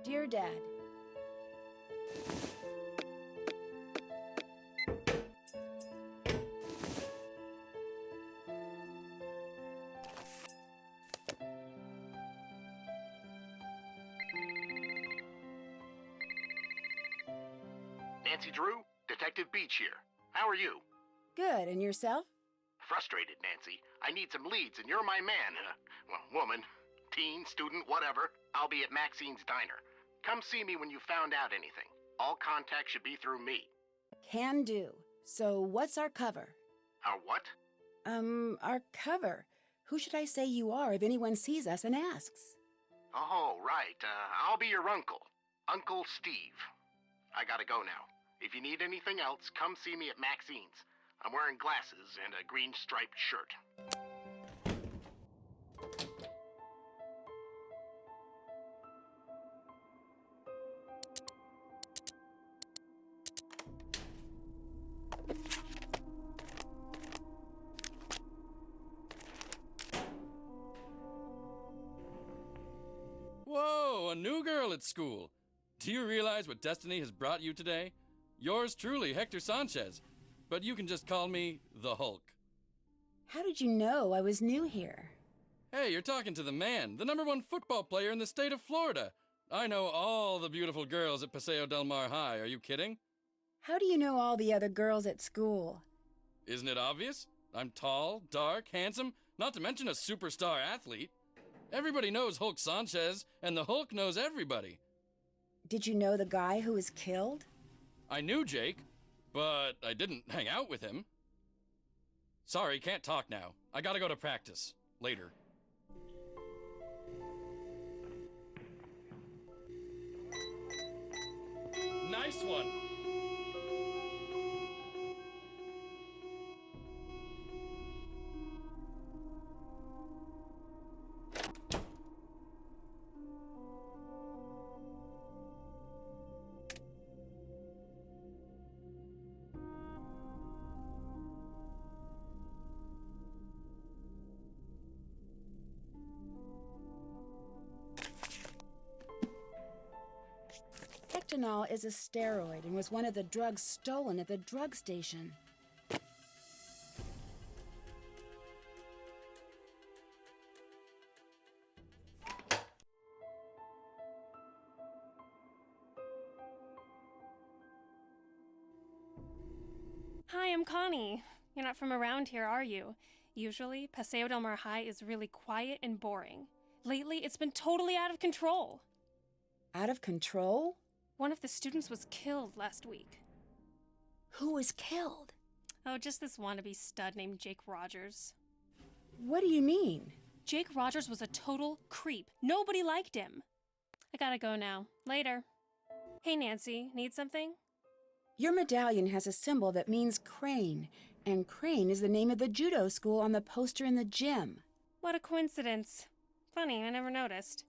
Dear Dad, Nancy Drew, Detective Beach here. How are you? good, and yourself? Frustrated, Nancy. I need some leads, and you're my man. Woman, teen, student, whatever. I'll be at Maxine's Diner. Come see me when you found out anything. All contact should be through me. Can do. So what's our cover? Our what? Our cover. Who should I say you are if anyone sees us and asks? Oh, right. I'll be your uncle. Uncle Steve. I gotta go now. If you need anything else, come see me at Maxine's. I'm wearing glasses and a green striped shirt. Whoa, a new girl at school. Do you realize what destiny has brought you today? Yours truly, Hector Sanchez. But you can just call me the Hulk. How did you know I was new here? Hey, you're talking to the man, the #1 football player in the state of Florida. I know all the beautiful girls at Paseo Del Mar High. Are you kidding? How do you know all the other girls at school? Isn't it obvious? I'm tall, dark, handsome, not to mention a superstar athlete. Everybody knows Hulk Sanchez, and the Hulk knows everybody. Did you know the guy who was killed? I knew Jake, but I didn't hang out with him. Sorry, can't talk now. I gotta go to practice. Later. Nice one! Hectanol is a steroid and was one of the drugs stolen at the drug station. Hi, I'm Connie. You're not from around here, are you? Usually, Paseo Del Mar High is really quiet and boring. Lately, it's been totally out of control. Out of control? One of the students was killed last week. Who was killed? Oh, just this wannabe stud named Jake Rogers. What do you mean? Jake Rogers was a total creep. Nobody liked him. I gotta go now. Later. Hey, Nancy, need something? Your medallion has a symbol that means crane, and Crane is the name of the judo school on the poster in the gym. What a coincidence. Funny, I never noticed.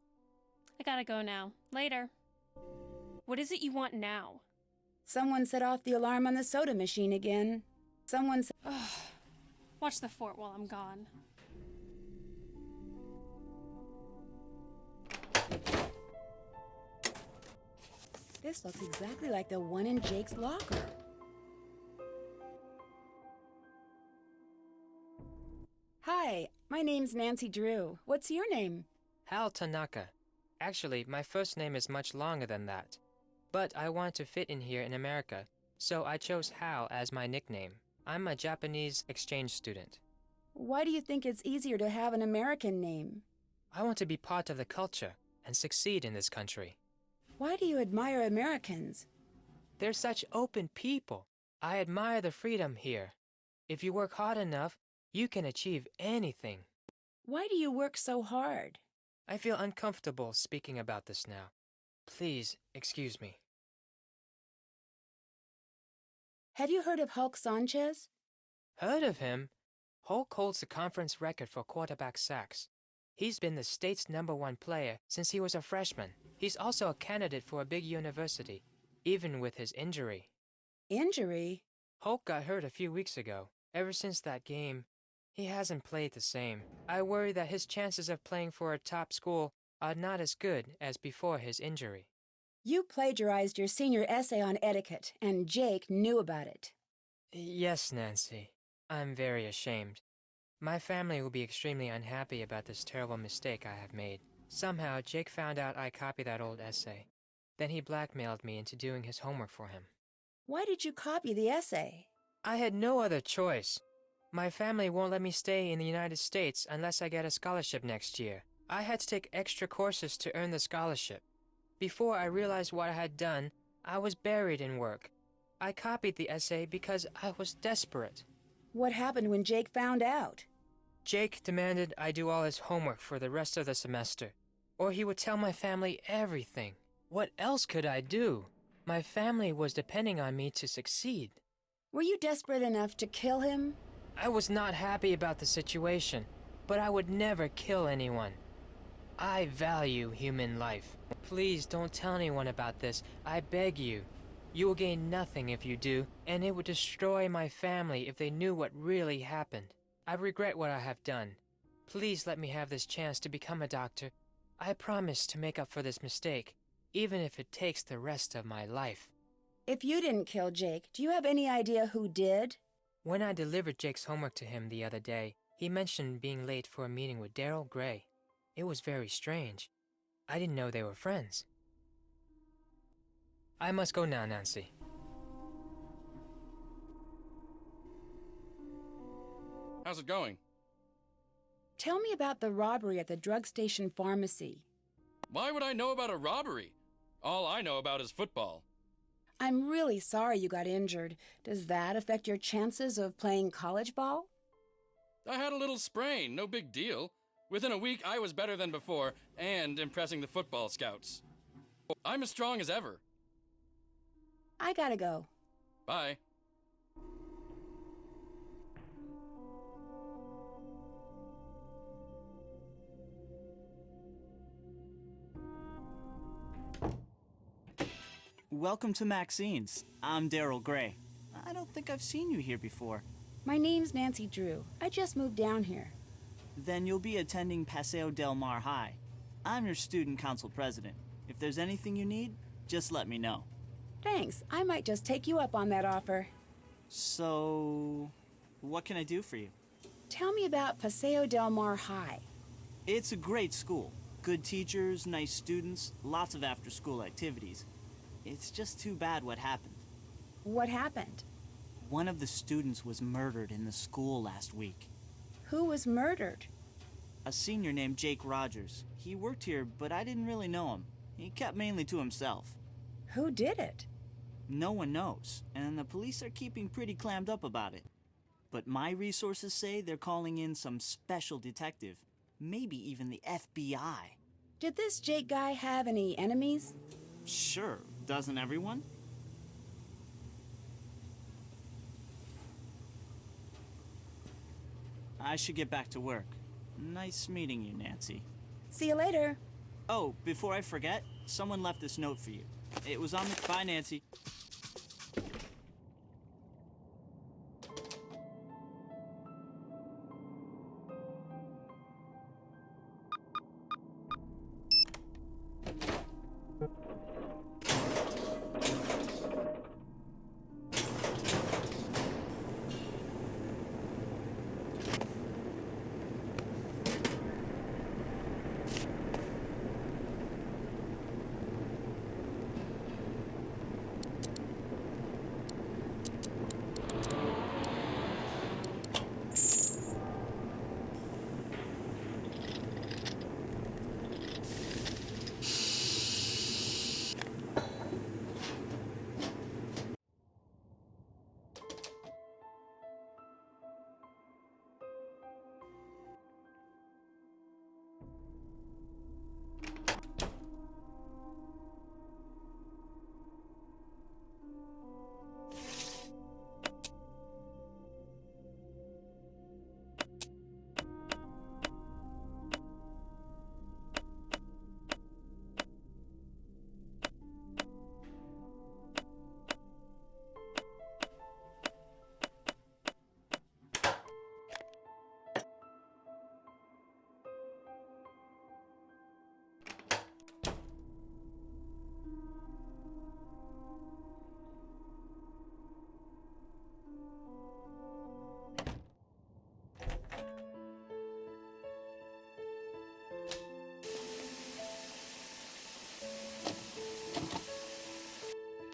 I gotta go now. Later. What is it you want now? Someone set off the alarm on the soda machine again. Watch the fort while I'm gone. This looks exactly like the one in Jake's locker. Hi, my name's Nancy Drew. What's your name? Hal Tanaka. Actually, my first name is much longer than that. But I want to fit in here in America, so I chose Hal as my nickname. I'm a Japanese exchange student. Why do you think it's easier to have an American name? I want to be part of the culture and succeed in this country. Why do you admire Americans? They're such open people. I admire the freedom here. If you work hard enough, you can achieve anything. Why do you work so hard? I feel uncomfortable speaking about this now. Please, excuse me. Have you heard of Hulk Sanchez? Heard of him? Hulk holds the conference record for quarterback sacks. He's been the state's #1 player since he was a freshman. He's also a candidate for a big university, even with his injury. Injury? Hulk got hurt a few weeks ago. Ever since that game, he hasn't played the same. I worry that his chances of playing for a top school are not as good as before his injury. You plagiarized your senior essay on etiquette, and Jake knew about it. Yes, Nancy. I'm very ashamed. My family will be extremely unhappy about this terrible mistake I have made. Somehow, Jake found out I copied that old essay. Then he blackmailed me into doing his homework for him. Why did you copy the essay? I had no other choice. My family won't let me stay in the United States unless I get a scholarship next year. I had to take extra courses to earn the scholarship. Before I realized what I had done, I was buried in work. I copied the essay because I was desperate. What happened when Jake found out? Jake demanded I do all his homework for the rest of the semester, or he would tell my family everything. What else could I do? My family was depending on me to succeed. Were you desperate enough to kill him? I was not happy about the situation, but I would never kill anyone. I value human life. Please don't tell anyone about this, I beg you. You will gain nothing if you do, and it would destroy my family if they knew what really happened. I regret what I have done. Please let me have this chance to become a doctor. I promise to make up for this mistake, even if it takes the rest of my life. If you didn't kill Jake, do you have any idea who did? When I delivered Jake's homework to him the other day, he mentioned being late for a meeting with Daryl Gray. It was very strange. I didn't know they were friends. I must go now, Nancy. How's it going? Tell me about the robbery at the drug station pharmacy. Why would I know about a robbery? All I know about is football. I'm really sorry you got injured. Does that affect your chances of playing college ball? I had a little sprain, no big deal. Within a week, I was better than before, and impressing the football scouts. I'm as strong as ever. I gotta go. Bye. Welcome to Maxine's. I'm Daryl Gray. I don't think I've seen you here before. My name's Nancy Drew. I just moved down here. Then you'll be attending Paseo Del Mar High. I'm your student council president. If there's anything you need, just let me know. Thanks. I might just take you up on that offer. So, what can I do for you? Tell me about Paseo Del Mar High. It's a great school. Good teachers, nice students, lots of after-school activities. It's just too bad what happened. What happened? One of the students was murdered in the school last week. Who was murdered? A senior named Jake Rogers. He worked here, but I didn't really know him. He kept mainly to himself. Who did it? No one knows, and the police are keeping pretty clammed up about it. But my resources say they're calling in some special detective, maybe even the FBI. Did this Jake guy have any enemies? Sure, doesn't everyone? I should get back to work. Nice meeting you, Nancy. See you later. Oh, before I forget, someone left this note for you. It was on the... Bye, Nancy.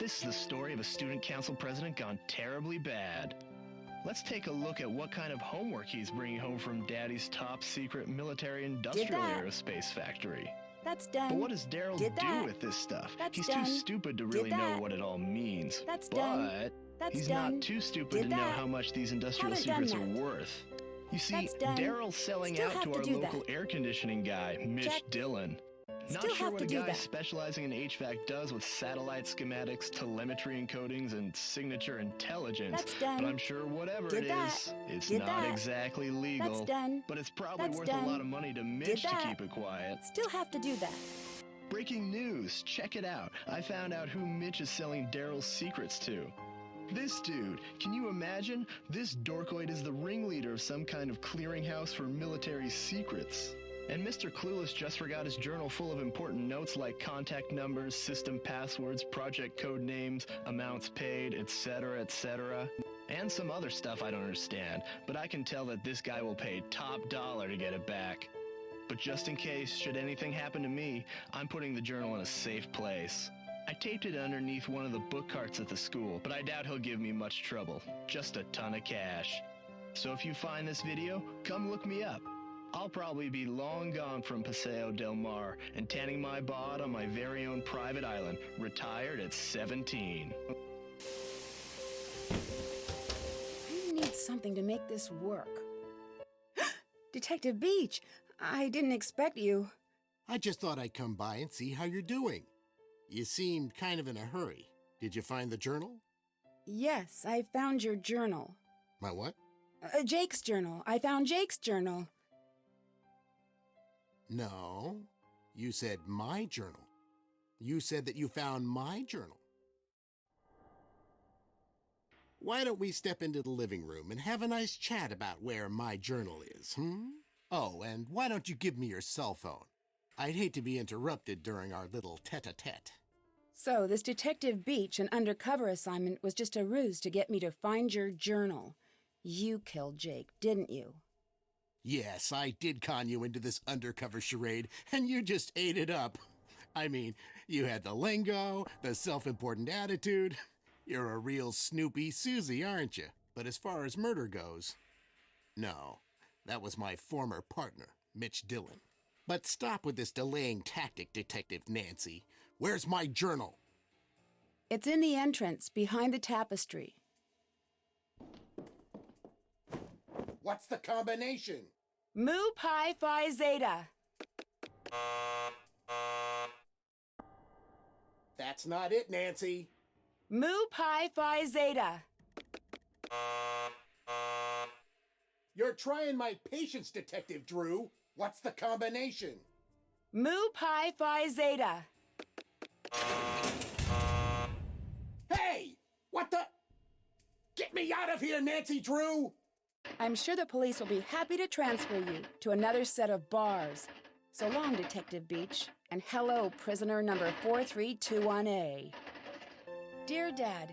This is the story of a student council president gone terribly bad. Let's take a look at what kind of homework he's bringing home from Daddy's top secret military industrial that. aerospace factory. That's done. But what does Daryl Did do that. with this stuff? That's He's done. too stupid to Did really know that. what it all means. That's but done. That's he's done. not too stupid Did to know that. how much these industrial Haven't done secrets are that. worth. You see, That's done. Daryl's selling Still out have to to our do local that. air conditioning guy, Mitch Check. Dillon. Not Still sure have what to a do guy that. specializing in HVAC does with satellite schematics, telemetry encodings, and signature intelligence. That's done. But I'm sure whatever Did it that. is, it's Did not that. exactly legal. That's done. But it's probably That's worth done. a lot of money to Mitch to that. keep it quiet. Still have to do that. Breaking news, check it out. I found out who Mitch is selling Daryl's secrets to. This dude, can you imagine? This dorkoid is the ringleader of some kind of clearinghouse for military secrets. And Mr. Clueless just forgot his journal full of important notes like contact numbers, system passwords, project code names, amounts paid, etc., etc. And some other stuff I don't understand, but I can tell that this guy will pay top dollar to get it back. But just in case, should anything happen to me, I'm putting the journal in a safe place. I taped it underneath one of the book carts at the school, but I doubt he'll give me much trouble. Just a ton of cash. So if you find this video, come look me up. I'll probably be long gone from Paseo del Mar and tanning my bod on my very own private island, retired at 17. I need something to make this work. Detective Beach, I didn't expect you. I just thought I'd come by and see how you're doing. You seemed kind of in a hurry. Did you find the journal? Yes, I found your journal. My what? Jake's journal. I found Jake's journal. No, you said my journal. You said that you found my journal. Why don't we step into the living room and have a nice chat about where my journal is, Oh, and why don't you give me your cell phone? I'd hate to be interrupted during our little tete-a-tete. So, this Detective Beach, an undercover assignment, was just a ruse to get me to find your journal. You killed Jake, didn't you? Yes, I did con you into this undercover charade, and you just ate it up. I mean, you had the lingo, the self-important attitude. You're a real Snoopy Susie, aren't you? But as far as murder goes, no. That was my former partner, Mitch Dillon. But stop with this delaying tactic, Detective Nancy. Where's my journal? It's in the entrance, behind the tapestry. What's the combination? Mu Pi Phi Zeta. That's not it, Nancy. Mu Pi Phi Zeta. You're trying my patience, Detective Drew. What's the combination? Mu Pi Phi Zeta. Hey! What the? Get me out of here, Nancy Drew! I'm sure the police will be happy to transfer you to another set of bars. So long, Detective Beach, and hello, prisoner number 4321A. Dear Dad,